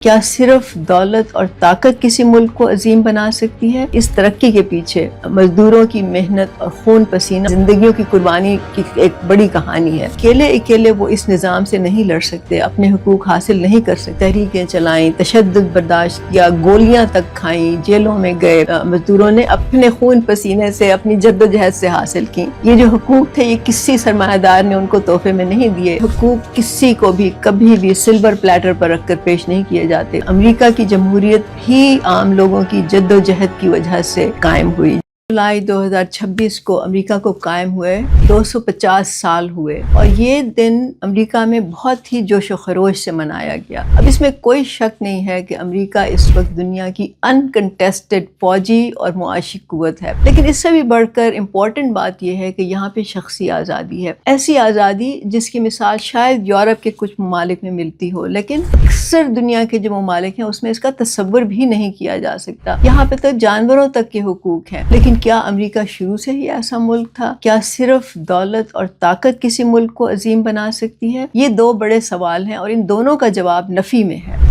کیا صرف دولت اور طاقت کسی ملک کو عظیم بنا سکتی ہے؟ اس ترقی کے پیچھے مزدوروں کی محنت اور خون پسینہ، زندگیوں کی قربانی کی ایک بڑی کہانی ہے۔ اکیلے وہ اس نظام سے نہیں لڑ سکتے، اپنے حقوق حاصل نہیں کر سکتے۔ تحریکیں چلائیں، تشدد برداشت کیا، گولیاں تک کھائیں، جیلوں میں گئے۔ مزدوروں نے اپنے خون پسینے سے، اپنی جدوجہد سے حاصل کی۔ یہ جو حقوق تھے، یہ کسی سرمایہ دار نے ان کو تحفے میں نہیں دیے۔ حقوق کسی کو بھی کبھی بھی سلور پلیٹر پر رکھ کر پیش نہیں کیے جاتے۔ امریکہ کی جمہوریت ہی عام لوگوں کی جدوجہد کی وجہ سے قائم ہوئی۔ جولائی 2026 کو امریکہ کو قائم ہوئے 250 سال ہوئے، اور یہ دن امریکہ میں بہت ہی جوش و خروش سے منایا گیا۔ اب اس میں کوئی شک نہیں ہے کہ امریکہ اس وقت دنیا کی انکنٹیسٹڈ فوجی اور معاشی قوت ہے، لیکن اس سے بھی بڑھ کر امپورٹنٹ بات یہ ہے کہ یہاں پہ شخصی آزادی ہے، ایسی آزادی جس کی مثال شاید یورپ کے کچھ ممالک میں ملتی ہو، لیکن اکثر دنیا کے جو ممالک ہیں اس میں اس کا تصور بھی نہیں کیا جا سکتا۔ یہاں پہ تو جانوروں تک کے حقوق ہیں، لیکن کیا امریکہ شروع سے ہی ایسا ملک تھا؟ کیا صرف دولت اور طاقت کسی ملک کو عظیم بنا سکتی ہے؟ یہ دو بڑے سوال ہیں، اور ان دونوں کا جواب نفی میں ہے۔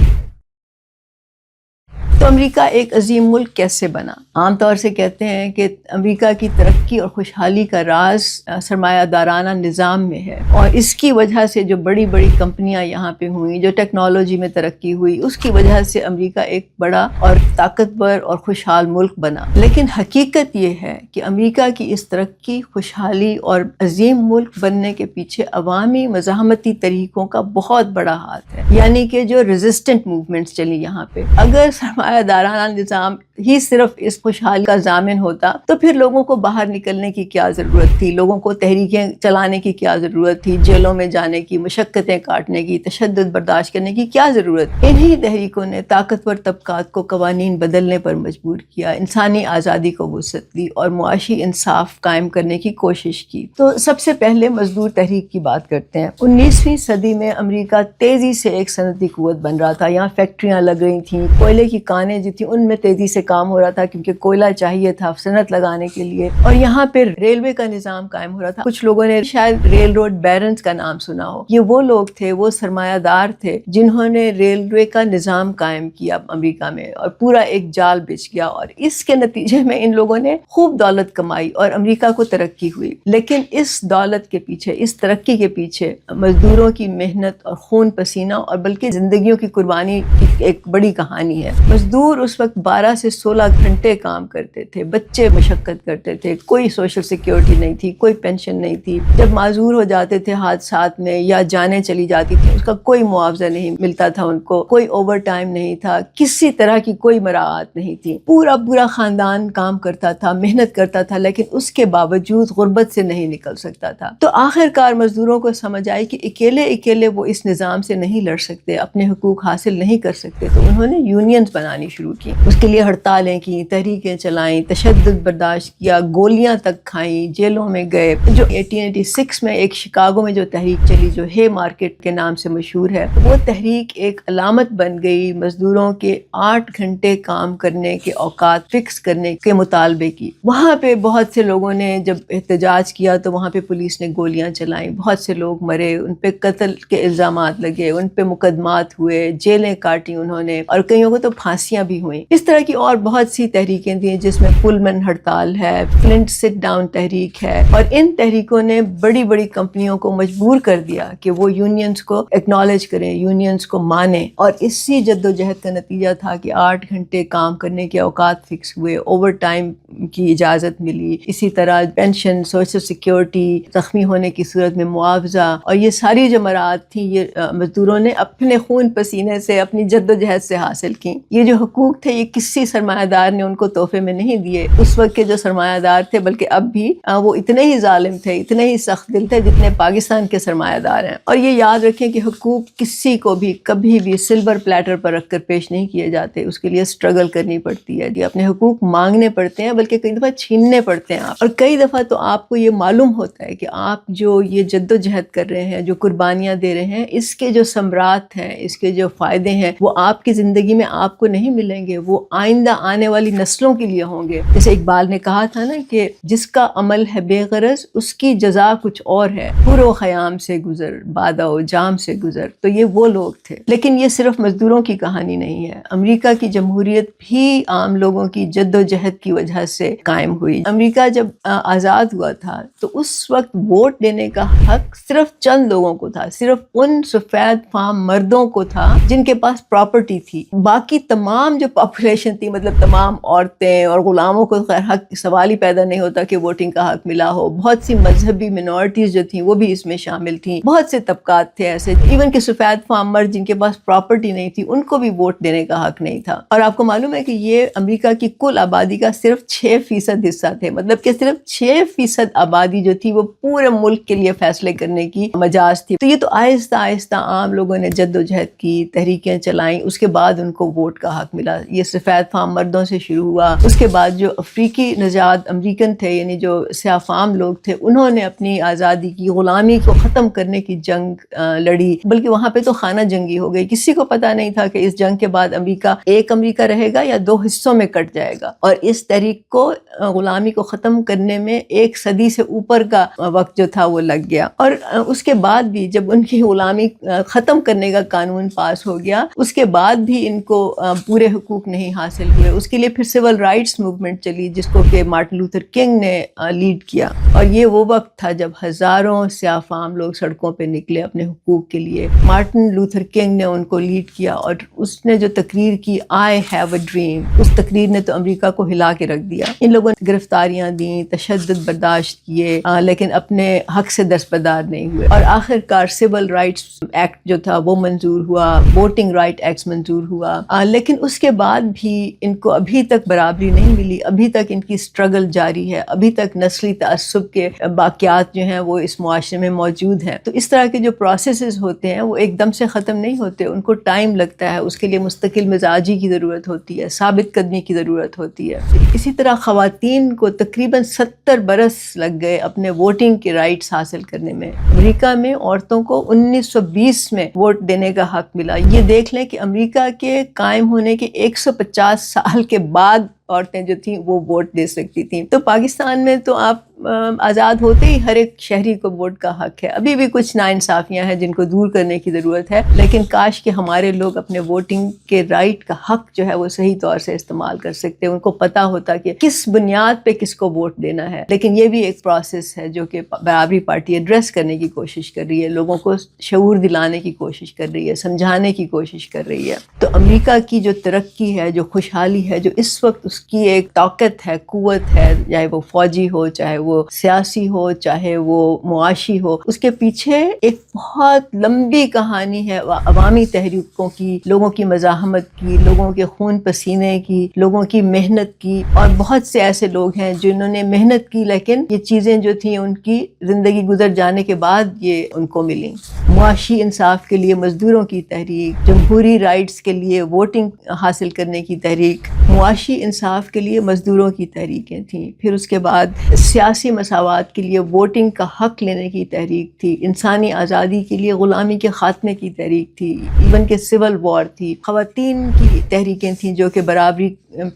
تو امریکہ ایک عظیم ملک کیسے بنا؟ عام طور سے کہتے ہیں کہ امریکہ کی ترقی اور خوشحالی کا راز سرمایہ دارانہ نظام میں ہے، اور اس کی وجہ سے جو بڑی بڑی کمپنیاں یہاں پہ ہوئیں، جو ٹیکنالوجی میں ترقی ہوئی، اس کی وجہ سے امریکہ ایک بڑا اور طاقتور اور خوشحال ملک بنا۔ لیکن حقیقت یہ ہے کہ امریکہ کی اس ترقی، خوشحالی اور عظیم ملک بننے کے پیچھے عوامی مزاحمتی طریقوں کا بہت بڑا ہاتھ ہے، یعنی کہ جو ریزسٹنٹ موومنٹس چلی یہاں پہ۔ اگر سرمایہ دارانہ نظام ہی صرف اس خوشحالی کا ضامن ہوتا تو پھر لوگوں کو باہر نکلنے کی کیا ضرورت تھی، لوگوں کو تحریکیں چلانے کی کیا ضرورت تھی، جیلوں میں جانے کی، مشقتیں کاٹنے کی، تشدد برداشت کرنے کی کیا ضرورت؟ انہی تحریکوں نے طاقتور طبقات کو قوانین بدلنے پر مجبور کیا، انسانی آزادی کو وسعت دی اور معاشی انصاف قائم کرنے کی کوشش کی۔ تو سب سے پہلے مزدور تحریک کی بات کرتے ہیں۔ 19ویں صدی میں امریکہ تیزی سے ایک صنعتی قوت بن رہا تھا، یہاں فیکٹریاں لگ رہی تھیں، کوئلے کی کانیں جو تھی ان میں تیزی سے کام ہو رہا تھا کیونکہ کوئلہ چاہیے تھا صنعت لگانے کے لیے، اور یہاں پہ ریلوے کا نظام قائم ہو رہا تھا۔ کچھ لوگوں نے شاید ریل روڈ بیرنز کا نام سنا ہو، یہ وہ لوگ تھے، وہ سرمایہ دار تھے جنہوں نے ریلوے کا نظام قائم کیا امریکہ میں، اور پورا ایک جال بچھ گیا، اور اس کے نتیجے میں ان لوگوں نے خوب دولت کمائی اور امریکہ کو ترقی ہوئی۔ لیکن اس دولت کے پیچھے، اس ترقی کے پیچھے مزدوروں کی محنت اور خون پسینہ اور بلکہ زندگیوں کی قربانی کی ایک بڑی کہانی ہے۔ مزدور اس وقت 12 سے 16 گھنٹے کام کرتے تھے، بچے مشقت کرتے تھے، کوئی سوشل سیکیورٹی نہیں تھی، کوئی پینشن نہیں تھی، جب معذور ہو جاتے تھے حادثات میں یا جانیں چلی جاتی تھی اس کا کوئی معاوضہ نہیں ملتا تھا ان کو، کوئی اوور ٹائم نہیں تھا، کسی طرح کی کوئی مراعات نہیں تھی، پورا خاندان کام کرتا تھا، محنت کرتا تھا، لیکن اس کے باوجود غربت سے نہیں نکل سکتا تھا۔ تو آخر کار مزدوروں کو سمجھ آئی کہ اکیلے وہ اس نظام سے نہیں لڑ سکتے، اپنے حقوق حاصل نہیں کر سکتے، تو انہوں نے یونینز بنانی شروع کی، اس کے لیے ہڑتالیں کی، تحریکیں چلائیں، تشدد برداشت کیا، گولیاں تک کھائیں، جیلوں میں گئے۔ جو 1886 میں ایک شکاگو میں جو تحریک چلی جو ہے مارکیٹ کے نام سے مشہور ہے، وہ تحریک ایک علامت بن گئی مزدوروں کے 8 گھنٹے کام کرنے کے اوقات فکس کرنے کے مطالبے کی۔ وہاں پہ بہت سے لوگوں نے جب احتجاج کیا تو وہاں پہ پولیس نے گولیاں چلائیں، بہت سے لوگ مرے، ان پہ قتل کے الزامات لگے، ان پہ مقدمات ہوئے، جیلیں کاٹی انہوں نے، اور کئیوں کو تو پھانسیاں بھی ہوئیں۔ اس طرح کی اور بہت سی تحریکیں تھیں، جس میں پلمن ہڑتال ہے، فلنٹ سٹ ڈاؤن تحریک ہے، اور ان تحریکوں نے بڑی بڑی کمپنیوں کو مجبور کر دیا کہ وہ یونینز کو ایکنالج کریں، یونینز کو مانیں، اور اسی جدوجہد کا نتیجہ تھا کہ 8 گھنٹے کام کرنے کے اوقات فکس ہوئے، اوور ٹائم کی اجازت ملی، اسی طرح پینشن، سوشل سیکیورٹی، زخمی ہونے کی صورت میں معاوضہ، اور یہ ساری جو مراعات تھیں یہ مزدوروں نے اپنے خون پسینے سے، اپنی جدوجہد سے حاصل کی۔ یہ جو حقوق تھے یہ کسی سرمایہ دار نے ان کو تحفے میں نہیں دیے۔ اس وقت کے جو سرمایہ دار تھے، بلکہ اب بھی وہ اتنے ہی ظالم تھے، اتنے ہی سخت دل تھے جتنے پاکستان کے سرمایہ دار ہیں۔ اور یہ یاد رکھیں کہ حقوق کسی کو بھی کبھی بھی سلور پلیٹر پر رکھ کر پیش نہیں کیے جاتے، اس کے لیے سٹرگل کرنی پڑتی ہے، اپنے حقوق مانگنے پڑتے ہیں، بلکہ کئی دفعہ چھیننے پڑتے ہیں اور کئی دفعہ تو آپ کو یہ معلوم ہوتا ہے کہ آپ جو یہ جدوجہد کر رہے ہیں، جو قربانیاں دے رہے ہیں، اس کے جو ثمرات ہیں، اس کے جو فائدے ہیں، وہ آپ کی زندگی میں آپ کو نہیں ملیں گے، وہ آئندہ آئندہ آنے والی نسلوں کے لیے ہوں گے. جیسے اقبال نے کہا تھا نا کہ جس کا عمل ہے بے غرض اس کی جزا کچھ اور ہے، پور و خیام سے گزر بادہ و جام سے گزر. تو یہ وہ لوگ تھے. لیکن یہ صرف مزدوروں کی کہانی نہیں ہے. امریکہ کی جمہوریت بھی عام لوگوں کی جد و جہد کی وجہ سے قائم ہوئی. امریکہ جب آزاد ہوا تھا تو اس وقت ووٹ دینے کا حق صرف چند لوگوں کو تھا، صرف ان سفید فام مردوں کو تھا جن کے پاس پراپرٹی تھی. باقی تمام جو پاپولیشن تھی، مطلب تمام عورتیں اور غلاموں کو خیر حق سوال ہی پیدا نہیں ہوتا کہ ووٹنگ کا حق ملا ہو. بہت سی مذہبی منورٹیز جو تھیں وہ بھی اس میں شامل تھیں. بہت سے طبقات تھے ایسے، ایون کہ سفید فام مرد جن کے پاس پراپرٹی نہیں تھی ان کو بھی ووٹ دینے کا حق نہیں تھا. اور آپ کو معلوم ہے کہ یہ امریکہ کی کل آبادی کا صرف 6% حصہ تھے. مطلب کہ صرف 6% آبادی جو تھی وہ پورے ملک کے لیے فیصلے کرنے کی مجاز تھی. تو یہ تو آہستہ آہستہ عام لوگوں نے جد و جہد کی، تحریکیں چلائیں، اس کے بعد ان کو ووٹ کا حق ملا. یہ سفید فام مردوں سے شروع ہوا. اس کے بعد جو افریقی نژاد امریکن تھے، یعنی جو سیاہ فام لوگ تھے، انہوں نے اپنی آزادی کی، غلامی کو ختم کرنے کی جنگ لڑی. بلکہ وہاں پہ تو خانہ جنگی ہو گئی. کسی کو پتہ نہیں تھا کہ اس جنگ کے بعد امریکہ ایک امریکہ رہے گا یا 2 حصوں میں کٹ جائے گا. اور اس تحریک کو، غلامی کو ختم کرنے میں 1 صدی سے اوپر کا وقت جو تھا وہ لگ گیا. اور اس کے بعد بھی جب ان کی غلامی ختم کرنے کا قانون پاس ہو گیا، اس کے بعد بھی ان کو پورے حقوق نہیں حاصل ہوئے. اس کے لیے پھر سول رائٹس موومنٹ چلی جس کو کہ مارٹن لوتھر کنگ نے لیڈ کیا. اور یہ وہ وقت تھا جب ہزاروں سیاہ فام لوگ سڑکوں پہ نکلے اپنے حقوق کے لیے. مارٹن لوتھر کنگ نے ان کو لیڈ کیا اور اس نے جو تقریر کی آئی ہیو اے ڈریم، اس تقریر نے تو امریکہ کو ہلا کے رکھ دیا. ان لوگوں نے گرفتاریاں دیں، تشدد برداشت کیے، لیکن اپنے حق سے دستبردار نہیں ہوئے. اور آخر کار سول رائٹس ایکٹ جو تھا وہ منظور ہوا، ووٹنگ رائٹ ایکٹ منظور ہوا. لیکن اس کے بعد بھی ان کو ابھی تک برابری نہیں ملی. ابھی تک ان کی سٹرگل جاری ہے. ابھی تک نسلی تعصب کے باقیات جو ہیں وہ اس معاشرے میں موجود ہیں. تو اس طرح کے جو پروسیسز ہوتے ہیں وہ ایک دم سے ختم نہیں ہوتے. ان کو ٹائم لگتا ہے. اس کے لیے مستقل مزاجی کی ضرورت ہوتی ہے، ثابت قدمی کی ضرورت ہوتی ہے. اسی طرح خواتین کو تقریباً 70 برس لگ گئے اپنے ووٹنگ کے رائٹس حاصل کرنے میں. امریکہ میں عورتوں کو 1920 میں ووٹ دینے کا حق ملا. یہ دیکھ لیں کہ امریکہ کے قائم ہونے کے 150 سال کے بعد عورتیں جو تھیں وہ ووٹ دے سکتی تھیں. تو پاکستان میں تو آپ آزاد ہوتے ہی ہر ایک شہری کو ووٹ کا حق ہے. ابھی بھی کچھ ناانصافیاں ہیں جن کو دور کرنے کی ضرورت ہے، لیکن کاش کہ ہمارے لوگ اپنے ووٹنگ کے رائٹ کا حق جو ہے وہ صحیح طور سے استعمال کر سکتے. ان کو پتہ ہوتا کہ کس بنیاد پہ کس کو ووٹ دینا ہے. لیکن یہ بھی ایک پروسیس ہے جو کہ برابری پارٹی ایڈریس کرنے کی کوشش کر رہی ہے، لوگوں کو شعور دلانے کی کوشش کر رہی ہے، سمجھانے کی کوشش کر رہی ہے. تو امریکہ کی جو ترقی ہے، جو خوشحالی ہے، جو اس وقت اس کی ایک طاقت ہے، قوت ہے، چاہے وہ فوجی ہو، چاہے وہ سیاسی ہو، چاہے وہ معاشی ہو، اس کے پیچھے ایک بہت لمبی کہانی ہے عوامی تحریکوں کی، لوگوں کی مزاحمت کی، لوگوں کے خون پسینے کی، لوگوں کی محنت کی. اور بہت سے ایسے لوگ ہیں جنہوں نے محنت کی لیکن یہ چیزیں جو تھیں ان کی زندگی گزر جانے کے بعد یہ ان کو ملیں. معاشی انصاف کے لیے مزدوروں کی تحریک، جمہوری رائٹس کے لیے ووٹنگ حاصل کرنے کی تحریک، معاشی انصاف کے لیے مزدوروں کی تحریکیں تھیں. پھر اس کے بعد سیاسی مساوات کے لیے ووٹنگ کا حق لینے کی تحریک تھی، انسانی آزادی کے لیے غلامی کے خاتمے کی تحریک تھی، ایون کہ سول وار تھی. خواتین کی تحریکیں تھیں جو کہ برابری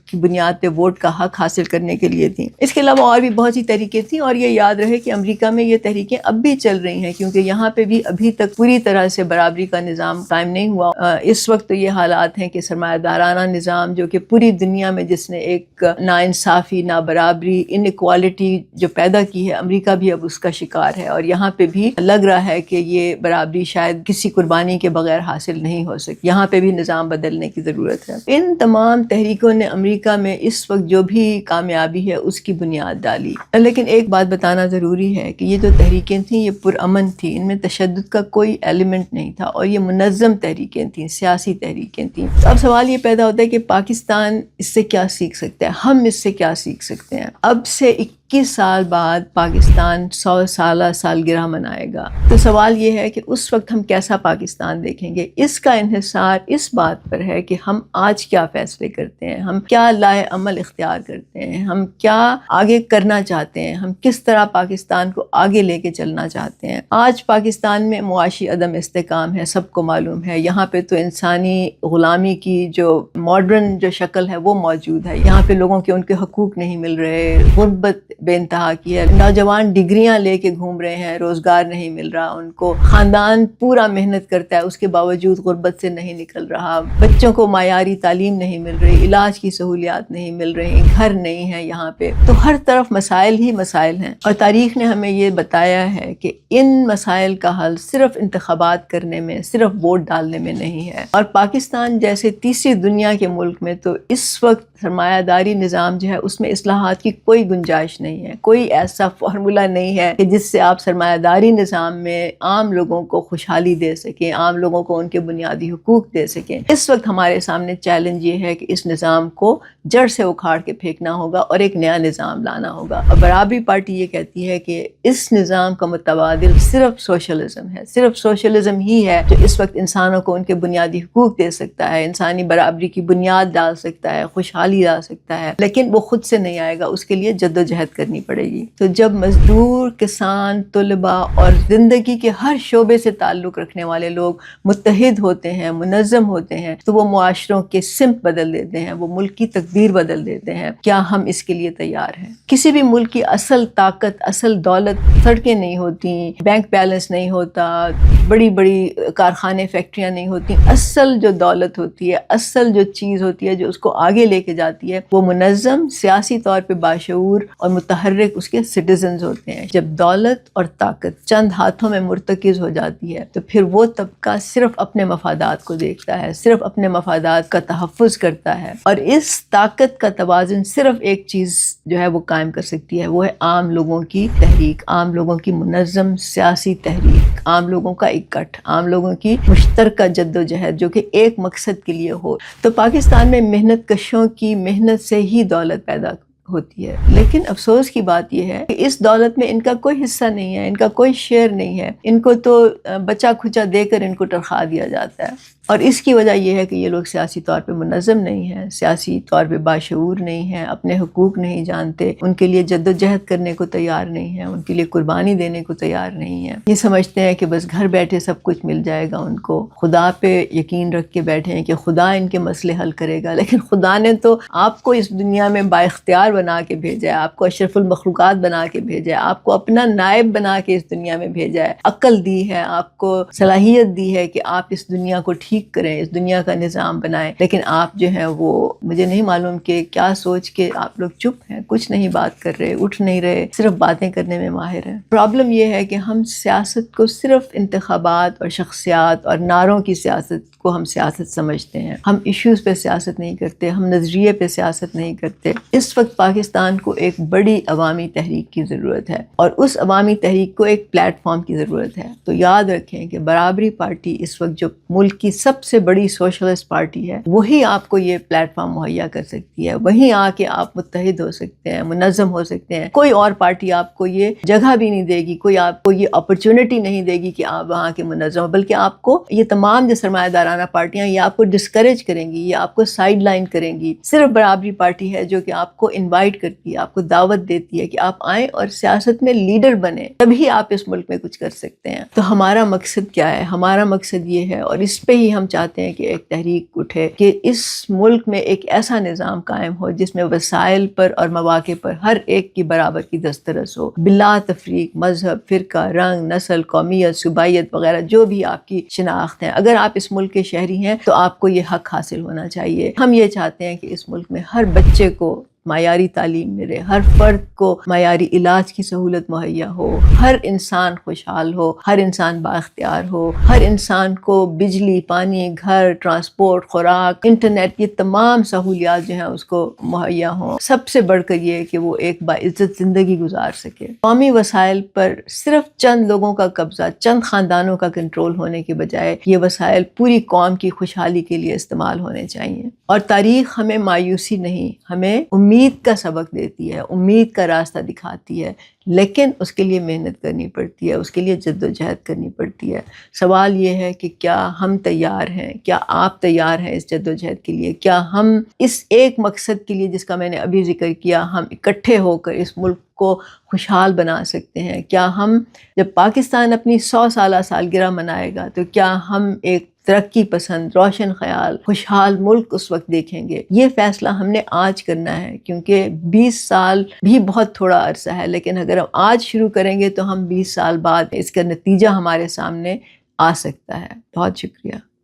کی بنیاد پہ ووٹ کا حق حاصل کرنے کے لیے تھیں. اس کے علاوہ اور بھی بہت سی تحریکیں تھیں. اور یہ یاد رہے کہ امریکہ میں یہ تحریکیں اب بھی چل رہی ہیں، کیونکہ یہاں پہ بھی ابھی تک پوری طرح سے برابری کا نظام قائم نہیں ہوا. اس وقت تو یہ حالات ہیں کہ سرمایہ دارانہ نظام جو کہ پوری دنیا میں جس نے ایک ناانصافی، نابرابری، انیکوالٹی جو پیدا کی ہے، امریکہ بھی اب اس کا شکار ہے. اور یہاں پہ بھی لگ رہا ہے کہ یہ برابری شاید کسی قربانی کے بغیر حاصل نہیں ہو سکتی. یہاں پہ بھی نظام بدلنے کی ضرورت ہے. ان تمام تحریکوں نے امریکہ میں اس وقت جو بھی کامیابی ہے اس کی بنیاد ڈالی. لیکن ایک بات بتانا ضروری ہے کہ یہ جو تحریکیں تھیں یہ پرامن تھیں، ان میں تشدد کا کوئی ایلیمنٹ نہیں تھا، اور یہ منظم تحریکیں تھیں، سیاسی تحریکیں تھیں. اب سوال یہ پیدا ہوتا ہے کہ پاکستان اس سے کیا سیکھ سکتا ہے، ہم اس سے کیا سیکھ سکتے ہیں. اب سے 21 سال بعد پاکستان 100 سالہ سالگرہ منائے گا، تو سوال یہ ہے کہ اس وقت ہم کیسا پاکستان دیکھیں گے؟ اس کا انحصار اس بات پر ہے کہ ہم آج کیا فیصلے کرتے ہیں، ہم کیا لائے عمل اختیار کرتے ہیں، ہم کیا آگے کرنا چاہتے ہیں، ہم کس طرح پاکستان کو آگے لے کے چلنا چاہتے ہیں۔ آج پاکستان میں معاشی عدم استحکام ہے، سب کو معلوم ہے۔ یہاں پہ تو انسانی غلامی کی جو ماڈرن جو شکل ہے وہ موجود ہے۔ یہاں پہ لوگوں کے ان کے حقوق نہیں مل رہے، غربت بے انتہا کی ہے، نوجوان ڈگریاں لے کے گھوم رہے ہیں، روزگار نہیں مل رہا ان کو، خاندان پورا محنت کرتا ہے اس کے باوجود غربت سے نہیں نکل رہا، بچوں کو معیاری تعلیم نہیں مل رہی، علاج کی سہولیات نہیں مل رہی، گھر نہیں ہے یہاں پہ، تو ہر طرف مسائل ہی مسائل ہیں۔ اور تاریخ نے ہمیں یہ بتایا ہے کہ ان مسائل کا حل صرف انتخابات کرنے میں، صرف ووٹ ڈالنے میں نہیں ہے۔ اور پاکستان جیسے تیسری دنیا کے ملک میں تو اس وقت سرمایہ داری نظام جو ہے اس میں اصلاحات کی کوئی گنجائش نہیں ہے، کوئی ایسا فارمولا نہیں ہے کہ جس سے آپ سرمایہ داری نظام میں عام لوگوں کو خوشحالی دے سکیں، عام لوگوں کو ان کے بنیادی حقوق دے سکیں۔ اس وقت ہمارے سامنے چیلنج یہ ہے کہ اس نظام کو جڑ سے اکھاڑ کے پھینکنا ہوگا اور ایک نیا نظام لانا ہوگا۔ اور برابری پارٹی یہ کہتی ہے کہ اس نظام کا متبادل صرف سوشلزم ہے، صرف سوشلزم ہی ہے جو اس وقت انسانوں کو ان کے بنیادی حقوق دے سکتا ہے، انسانی برابری کی بنیاد ڈال سکتا ہے، خوشحالی لا سکتا ہے، لیکن وہ خود سے نہیں آئے گا، اس کے لیے جدوجہد کرنی پڑے گی۔ تو جب مزدور، کسان، طلباء اور زندگی کے ہر شعبے سے تعلق رکھنے والے لوگ متحد ہوتے ہیں، منظم ہوتے ہیں، تو وہ معاشروں کے سمت بدل دیتے ہیں، وہ ملک کی تقدیر بدل دیتے ہیں۔ کیا ہم اس کے لیے تیار ہیں؟ کسی بھی ملک کی اصل طاقت، اصل دولت سڑکیں نہیں ہوتی، بینک بیلنس نہیں ہوتا، بڑی بڑی کارخانے، فیکٹریاں نہیں ہوتی۔ اصل جو دولت ہوتی ہے، اصل جو چیز ہوتی ہے جو اس کو آگے لے کے جاتی ہے، وہ منظم، سیاسی طور پہ باشعور اور متحرک اس کے سٹیزنز ہوتے ہیں۔ جب دولت اور طاقت چند ہاتھوں میں مرتکز ہو جاتی ہے تو پھر وہ طبقہ صرف اپنے مفادات کو دیکھتا ہے، صرف اپنے مفادات کا تحفظ کرتا ہے، اور اس طاقت کا توازن صرف ایک چیز جو ہے وہ قائم کر سکتی ہے، وہ ہے عام لوگوں کی تحریک، عام لوگوں کی منظم سیاسی تحریک، عام لوگوں کا اکٹھ، عام لوگوں کی مشترکہ جدوجہد جو کہ ایک مقصد کے لیے ہو۔ تو پاکستان میں محنت کشوں کی محنت سے ہی دولت پیدا ہوتی ہے، لیکن افسوس کی بات یہ ہے کہ اس دولت میں ان کا کوئی حصہ نہیں ہے، ان کا کوئی شیئر نہیں ہے، ان کو تو بچا کھچا دے کر ان کو تنخواہ دیا جاتا ہے۔ اور اس کی وجہ یہ ہے کہ یہ لوگ سیاسی طور پہ منظم نہیں ہیں، سیاسی طور پہ باشعور نہیں ہیں، اپنے حقوق نہیں جانتے، ان کے لیے جدوجہد کرنے کو تیار نہیں ہیں، ان کے لیے قربانی دینے کو تیار نہیں ہیں۔ یہ سمجھتے ہیں کہ بس گھر بیٹھے سب کچھ مل جائے گا ان کو، خدا پہ یقین رکھ کے بیٹھے ہیں کہ خدا ان کے مسئلے حل کرے گا، لیکن خدا نے تو آپ کو اس دنیا میں بااختیار بنا کے بھیجا ہے، آپ کو اشرف المخلوقات بنا کے بھیجا ہے، آپ کو اپنا نائب بنا کے اس دنیا میں بھیجا ہے، عقل دی ہے، آپ کو صلاحیت دی ہے کہ آپ اس دنیا کو ٹھیک کریں، اس دنیا کا نظام بنائیں، لیکن آپ جو ہیں وہ مجھے نہیں معلوم کہ کیا سوچ کے آپ لوگ چپ ہیں، کچھ نہیں بات کر رہے، اٹھ نہیں رہے، صرف باتیں کرنے میں ماہر ہیں۔ پرابلم یہ ہے کہ ہم سیاست کو صرف انتخابات اور شخصیات اور نعروں کی سیاست کو ہم سیاست سمجھتے ہیں، ہم ایشوز پہ سیاست نہیں کرتے، ہم نظریے پہ سیاست نہیں کرتے۔ اس وقت پاکستان کو ایک بڑی عوامی تحریک کی ضرورت ہے، اور اس عوامی تحریک کو ایک پلیٹ فارم کی ضرورت ہے۔ تو یاد رکھیں کہ برابری پارٹی اس وقت جو ملک کی سب سے بڑی سوشلسٹ پارٹی ہے، وہی آپ کو یہ پلیٹ فارم مہیا کر سکتی ہے، وہیں آ کے آپ متحد ہو سکتے ہیں، منظم ہو سکتے ہیں۔ کوئی اور پارٹی آپ کو یہ جگہ بھی نہیں دے گی، کوئی آپ کو یہ اپرچونٹی نہیں دے گی کہ آپ وہاں کے منظم ہو، بلکہ آپ کو یہ تمام جو سرمایہ دارانہ پارٹیاں یہ آپ کو ڈسکریج کریں گی، یہ آپ کو سائیڈ لائن کریں گی۔ صرف برابری پارٹی ہے جو کہ آپ کو انوائٹ کرتی ہے، آپ کو دعوت دیتی ہے کہ آپ آئیں اور سیاست میں لیڈر بنیں، تبھی آپ اس ملک میں کچھ کر سکتے ہیں۔ تو ہمارا مقصد کیا ہے؟ ہمارا مقصد یہ ہے، اور اس پہ ہی ہم چاہتے ہیں کہ ایک تحریک اٹھے کہ اس ملک میں ایک ایسا نظام قائم ہو جس میں وسائل پر اور مواقع پر ہر ایک کی برابر کی دسترس ہو، بلا تفریق، مذہب، فرقہ، رنگ، نسل، قومیت، صوبائیت وغیرہ جو بھی آپ کی شناخت ہے۔ اگر آپ اس ملک کے شہری ہیں تو آپ کو یہ حق حاصل ہونا چاہیے۔ ہم یہ چاہتے ہیں کہ اس ملک میں ہر بچے کو معیاری تعلیم ملے، ہر فرد کو معیاری علاج کی سہولت مہیا ہو، ہر انسان خوشحال ہو، ہر انسان بااختیار ہو، ہر انسان کو بجلی، پانی، گھر، ٹرانسپورٹ، خوراک، انٹرنیٹ، یہ تمام سہولیات جو ہیں اس کو مہیا ہوں۔ سب سے بڑھ کر یہ کہ وہ ایک باعزت زندگی گزار سکے۔ قومی وسائل پر صرف چند لوگوں کا قبضہ، چند خاندانوں کا کنٹرول ہونے کے بجائے یہ وسائل پوری قوم کی خوشحالی کے لیے استعمال ہونے چاہیے۔ اور تاریخ ہمیں مایوسی نہیں، ہمیں امید کا سبق دیتی ہے، امید کا راستہ دکھاتی ہے، لیکن اس کے لیے محنت کرنی پڑتی ہے، اس کے لیے جد و جہد کرنی پڑتی ہے۔ سوال یہ ہے کہ کیا ہم تیار ہیں، کیا آپ تیار ہیں اس جد و جہد کے لیے؟ کیا ہم اس ایک مقصد کے لیے جس کا میں نے ابھی ذکر کیا، ہم اکٹھے ہو کر اس ملک کو خوشحال بنا سکتے ہیں؟ کیا ہم جب پاکستان اپنی 100 سالہ سالگرہ منائے گا تو کیا ہم ایک ترقی پسند، روشن خیال، خوشحال ملک اس وقت دیکھیں گے؟ یہ فیصلہ ہم نے آج کرنا ہے، کیونکہ 20 سال بھی بہت تھوڑا عرصہ ہے، لیکن اگر ہم آج شروع کریں گے تو ہم 20 سال بعد اس کا نتیجہ ہمارے سامنے آ سکتا ہے۔ بہت شکریہ۔